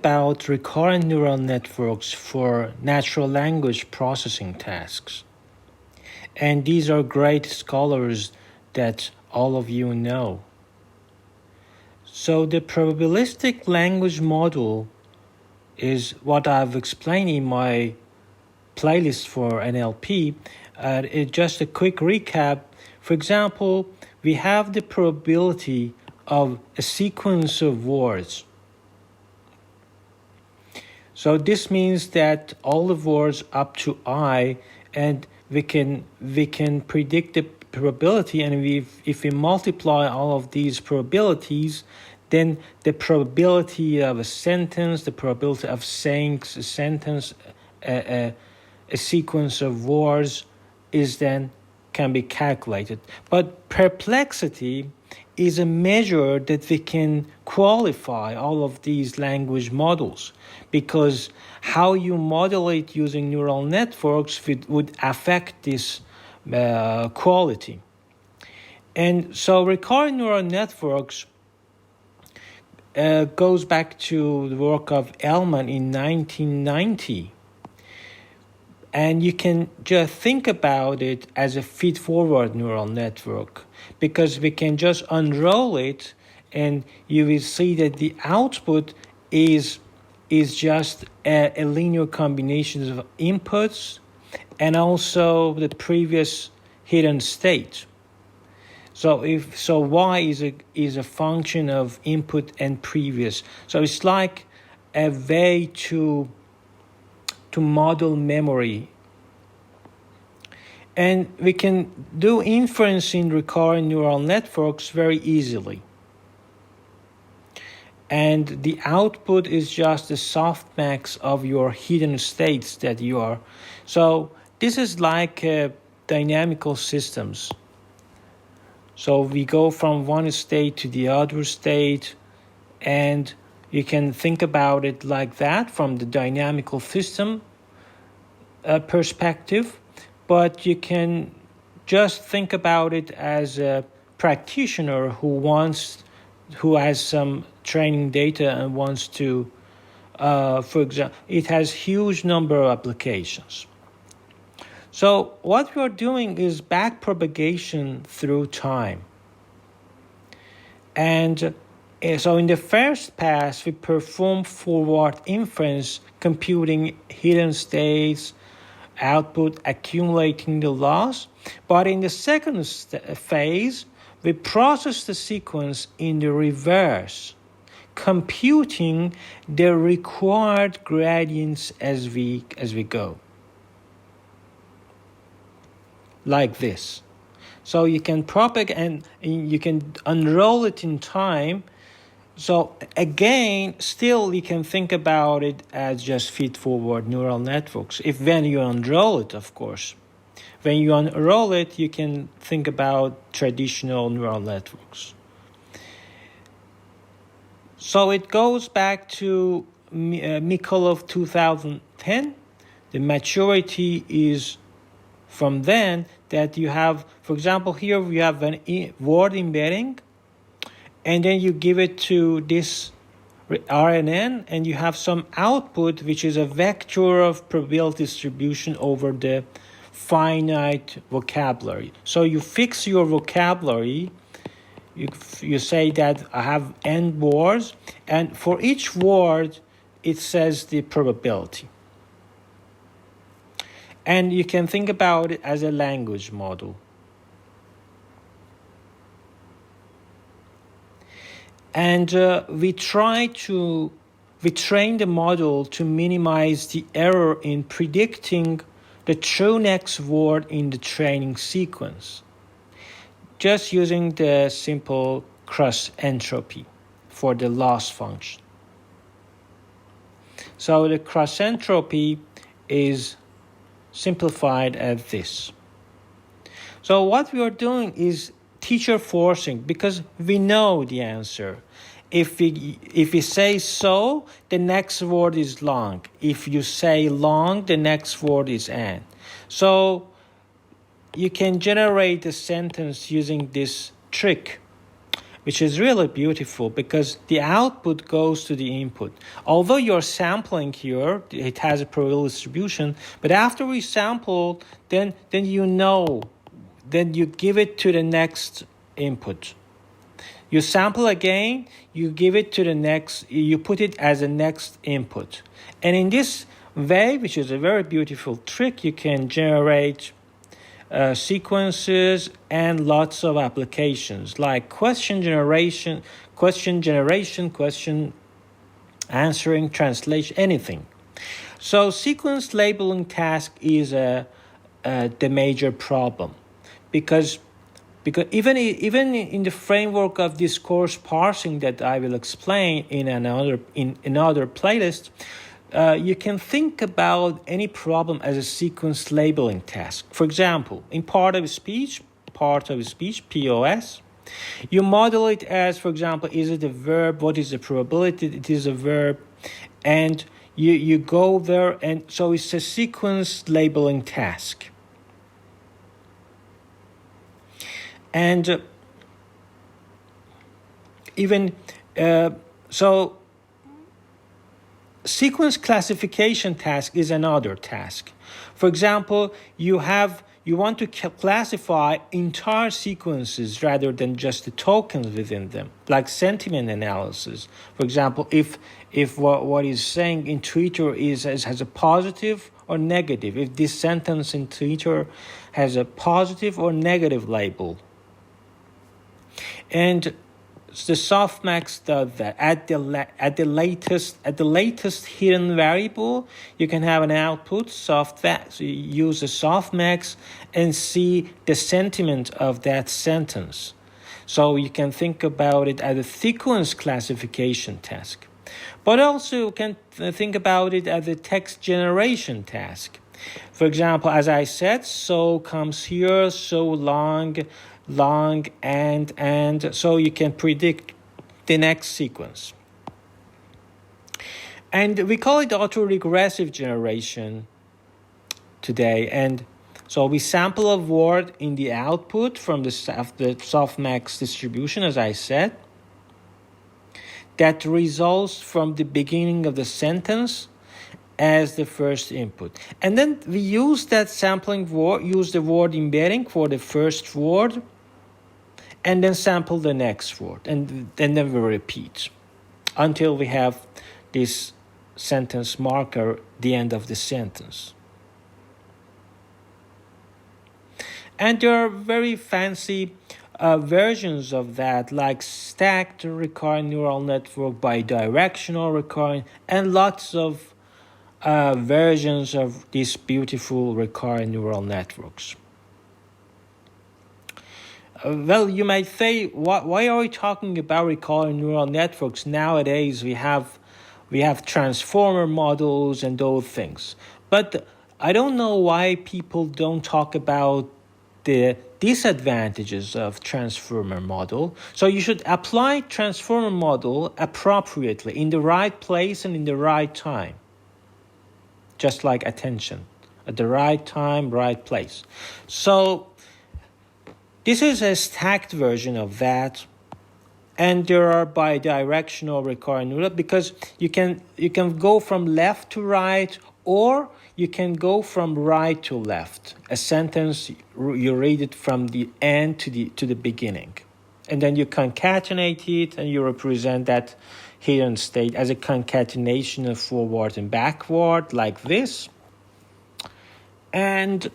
about recurrent neural networks for natural language processing tasks. And these are great scholars that all of you know. So the probabilistic language model is what I've explained in my playlist for NLP. It's just a quick recap. For example, we have the probability of a sequence of words. So this means that all the words up to I, and we can predict the probability, and if we multiply all of these probabilities, then the probability of a sentence, the probability of saying a sentence, a sequence of words can be calculated. But perplexity is a measure that we can qualify all of these language models, because how you modulate using neural networks would affect this quality. And so recurrent neural networks goes back to the work of Ellman in 1990. And you can just think about it as a feed-forward neural network, because we can just unroll it and you will see that the output is just a linear combination of inputs and also the previous hidden state. So y is a function of input and previous. So it's like a way to model memory. And we can do inference in recurrent neural networks very easily. And the output is just the softmax of your hidden states that you are. So this is like dynamical systems. So we go from one state to the other state, and you can think about it like that from the dynamical system perspective, but you can just think about it as a practitioner who has some training data and wants to, for example, it has huge number of applications. So what we are doing is backpropagation through time. And so in the first pass, we perform forward inference, computing hidden states, output, accumulating the loss. But in the second phase, we process the sequence in the reverse, computing the required gradients as we go. Like this. So you can propagate and you can unroll it in time. So again, still you can think about it as just feed-forward neural networks. When you unroll it, of course. When you unroll it, you can think about traditional neural networks. So it goes back to Mikolov 2010. The maturity is from then that you have, for example, here we have an word embedding, and then you give it to this RNN, and you have some output, which is a vector of probability distribution over the finite vocabulary. So you fix your vocabulary, you say that I have n words, and for each word, it says the probability. And you can think about it as a language model. And we train the model to minimize the error in predicting the true next word in the training sequence, just using the simple cross entropy for the loss function. So the cross entropy is simplified as this. So what we are doing is teacher forcing, because we know the answer. If we say so, the next word is long. If you say long, the next word is and. So you can generate a sentence using this trick. which is really beautiful because the output goes to the input. Although you're sampling here, it has a probability distribution, but after we sample, then you give it to the next input. You sample again, you give it to the next, you put it as a next input. And in this way, which is a very beautiful trick, you can generate sequences and lots of applications like question generation, question answering, translation, anything. So sequence labeling task is the major problem because even in the framework of discourse parsing that I will explain in another playlist, you can think about any problem as a sequence labeling task. For example, in part of speech, POS, you model it as, for example, is it a verb? What is the probability it is a verb? And you go there, and so it's a sequence labeling task. And so sequence classification task is another task. For example, you want to classify entire sequences rather than just the tokens within them, like sentiment analysis. For example, if what is saying in Twitter has a positive or negative, if this sentence in Twitter has a positive or negative label. And the softmax does that. At the latest hidden variable, you can have an output softmax. So you use the softmax and see the sentiment of that sentence. So you can think about it as a sequence classification task. But also you can think about it as a text generation task. For example, as I said, so comes here, so long, and so you can predict the next sequence. And we call it autoregressive generation today. And so we sample a word in the output from the softmax distribution, as I said, that results from the beginning of the sentence as the first input. And then we use that sampling word, use the word embedding for the first word, and then sample the next word. And then we repeat until we have this sentence marker, the end of the sentence. And there are very fancy versions of that, like stacked recurrent neural network, bidirectional recurrent, and lots of versions of these beautiful recurrent neural networks. Well, you might say, why are we talking about recurrent neural networks? Nowadays, we have transformer models and those things. But I don't know why people don't talk about the disadvantages of transformer model. So you should apply transformer model appropriately in the right place and in the right time. Just like attention, at the right time, right place. So this is a stacked version of that, and there are bidirectional recurrent neural because you can go from left to right, or you can go from right to left. A sentence, you read it from the end to the beginning, and then you concatenate it, and you represent that hidden state as a concatenation of forward and backward, like this. And